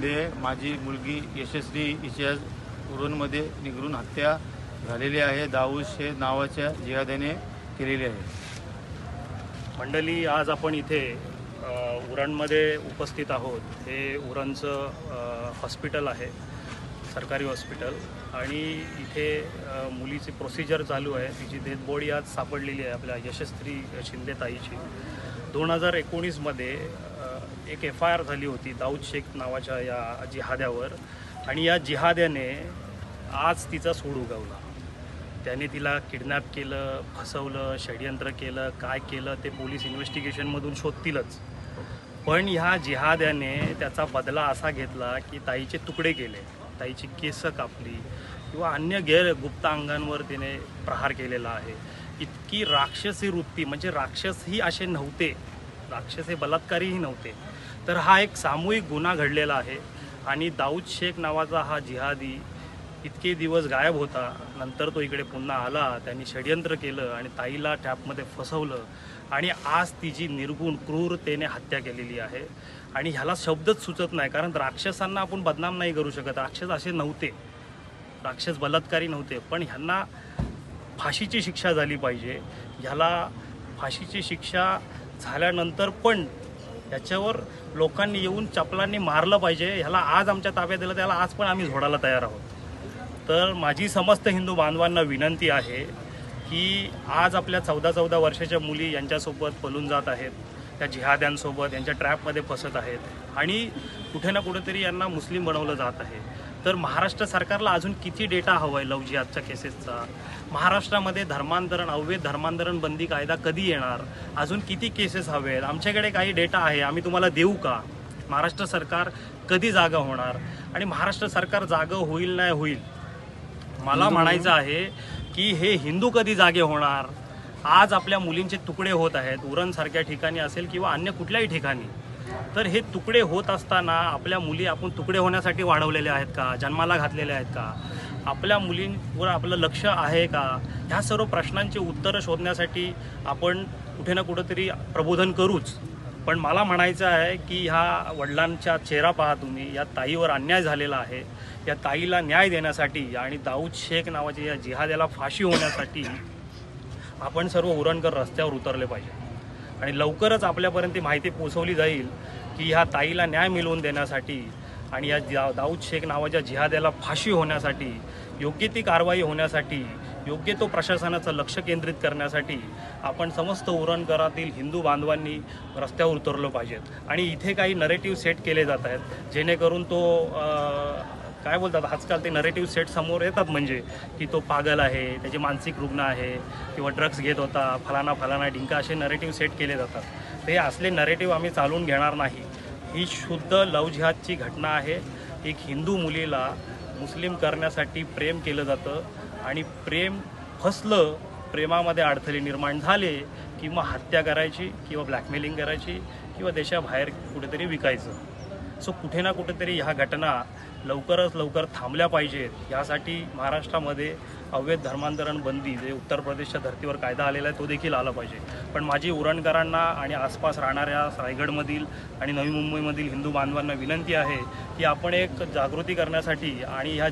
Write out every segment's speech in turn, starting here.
घडले। माझी मुलगी यशस्वी हिची आज उरणमध्ये निगरून हत्या झालेली आहे। दाऊद शेख नावाच्या जिहाद्याने केलेली आहे। मंडळी, आज आपण इथे उरणमध्ये उपस्थित आहोत। हे उरणचं हॉस्पिटल आहे, सरकारी हॉस्पिटल, आणि इथे मुलीची प्रोसिजर चालू आहे। तिची डेथ बॉडी आज सापडलेली आहे आपल्या यशस्वी शिंदे ताईची। 2019 मध्ये एक FIR झाली होती दाऊद शेख नावाच्या या जिहाद्यावर, आणि या जिहाद्याने आज तिचा सूड उगवला। त्याने तिला किडनॅप केलं, फसवलं, षडयंत्र केलं, काय केलं ते पोलीस इन्व्हेस्टिगेशनमधून शोधतीलच। पण ह्या जिहाद्याने त्याचा बदला असा घेतला की ताईचे तुकडे केले, ताईची केस कापली किंवा अन्य गुप्त अंगांवर तिने प्रहार केलेला आहे। इतकी राक्षसी वृत्ती, म्हणजे राक्षसही असे नव्हते, राक्षस हे बलात्कारीही नव्हते। तर हा एक सामूहिक गुन्हा घडलेला आहे। आणि दाऊद शेख नावाचा हा जिहादी इतके दिवस गायब होता, नंतर तो इकडे पुन्हा आला, त्यांनी षडयंत्र केलं आणि ताईला ट्रॅपमध्ये फसवलं, आणि आज तिची निर्गुण क्रूरतेने हत्या केलेली आहे। आणि ह्याला शब्दच सुचत नाही, कारण राक्षसांना आपण बदनाम नाही करू शकत। राक्षस असे नव्हते, राक्षस बलात्कारी नव्हते, पण ह्यांना फाशीची शिक्षा झाली पाहिजे। ह्याला फाशीची शिक्षा झाल्यानंतर पण याच्यावर लोकांनी येऊन चपलांनी मारलं पाहिजे। ह्याला आज आमच्या ताब्यात दिलं, त्याला आज पण आम्ही झोडायला तयार आहोत। तर माझी समस्त हिंदू बांधवांना विनंती आहे की आज आपल्या 14-14 वर्षाच्या मुली यांच्यासोबत पळून जात आहेत, त्या जिहाद्यांसोबत यांच्या ट्रॅपमध्ये फसत आहेत, आणि कुठे ना कुठेतरी यांना मुस्लिम बनवलं जात आहे। तर महाराष्ट्र सरकारला अजून किती डेटा हवा आहे लव्ह जिहादच्या केसेसचा? महाराष्ट्रामध्ये धर्मांतरण, अवैध धर्मांतरण बंदी कायदा कधी येणार? अजून किती केसेस हवे आहेत? आमच्याकडे काही डेटा आहे, आम्ही तुम्हाला देऊ का? महाराष्ट्र सरकार कधी जागा होणार? आणि महाराष्ट्र सरकार जागं होईल नाही होईल, मला म्हणायचं आहे की हे हिंदू कधी जागे होणार? आज आपल्या मुलींचे तुकडे होत आहेत, उरणसारख्या ठिकाणी असेल किंवा अन्य कुठल्याही ठिकाणी। तर हे तुकडे होत असताना आपल्या मुली आपण तुकडे होण्यासाठी वाढवलेले आहेत का? जन्माला घातलेले आहेत का? आपल्या मुलींवर आपलं लक्ष आहे का? ह्या सर्व प्रश्नांची उत्तरं शोधण्यासाठी आपण कुठे ना कुठेतरी प्रबोधन करूच। पण मला म्हणायचं आहे की ह्या वडिलांचा चेहरा पहा तुम्ही, या ताईवर अन्याय झालेला आहे। या ताईला न्याय देण्यासाठी आणि दाऊद शेख नावाच्या या जिहाद्याला फाशी होण्यासाठी आपण सर्व उरणकर रस्त्यावर उतरले पाहिजे। आणि लवकरच आपल्यापर्यंत ती माहिती पोहोचवली जाईल की ह्या ताईला न्याय मिळवून देण्यासाठी आणि या दाऊद शेख नावाच्या जिहाद्याला फाशी होण्यासाठी, योग्य ती कारवाई होण्यासाठी, योग्य तो प्रशासनाचं लक्ष केंद्रित करण्यासाठी आपण समस्त उरणकरातील हिंदू बांधवांनी रस्त्यावर उतरलो पाहिजेत। आणि इथे काही नरेटिव्ह सेट केले जात आहेत, जेणेकरून तो काय बोलतात, आजकाल ते नरेटिव्ह सेट समोर येतात, म्हणजे की तो पागल आहे, त्याचे मानसिक रुग्ण आहे, किंवा ड्रग्स घेत होता, फलाना डिंका, असे नरेटिव्ह सेट केले जातात। तर हे असले नरेटिव्ह आम्ही चालवून घेणार नाही। ही शुद्ध लव्ह जिहादची घटना आहे। एक हिंदू मुलीला मुस्लिम करण्यासाठी प्रेम केलं जातं, आणि प्रेम फसलं, प्रेमामध्ये अडथळे निर्माण झाले किंवा हत्या करायची किंवा ब्लॅकमेलिंग करायची किंवा देशाबाहेर कुठेतरी विकायचं। सो कुठे ना कुठेतरी ह्या घटना लवकरात लवकर थांबल्या पाहिजेत। यासाठी महाराष्ट्रामध्ये अवैध धर्मांतरण बंदी, जे उत्तर प्रदेशच्या धर्तीवर कायदा आलेला आहे, तो देखील आला पाहिजे। पण माझी उरणकरांना आणि आसपास राहणाऱ्या रायगडमधील आणि नवी मुंबईमधील हिंदू बांधवांना विनंती आहे की आपण एक जागृती करण्यासाठी आणि ह्या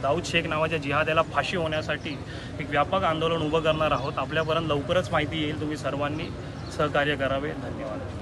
दाऊद शेख नावाच्या जिहाद्याला फाशी होण्यासाठी एक व्यापक आंदोलन उभं करणार आहोत। आपल्यापर्यंत लवकरच माहिती येईल, तुम्ही सर्वांनी सहकार्य करावे। धन्यवाद।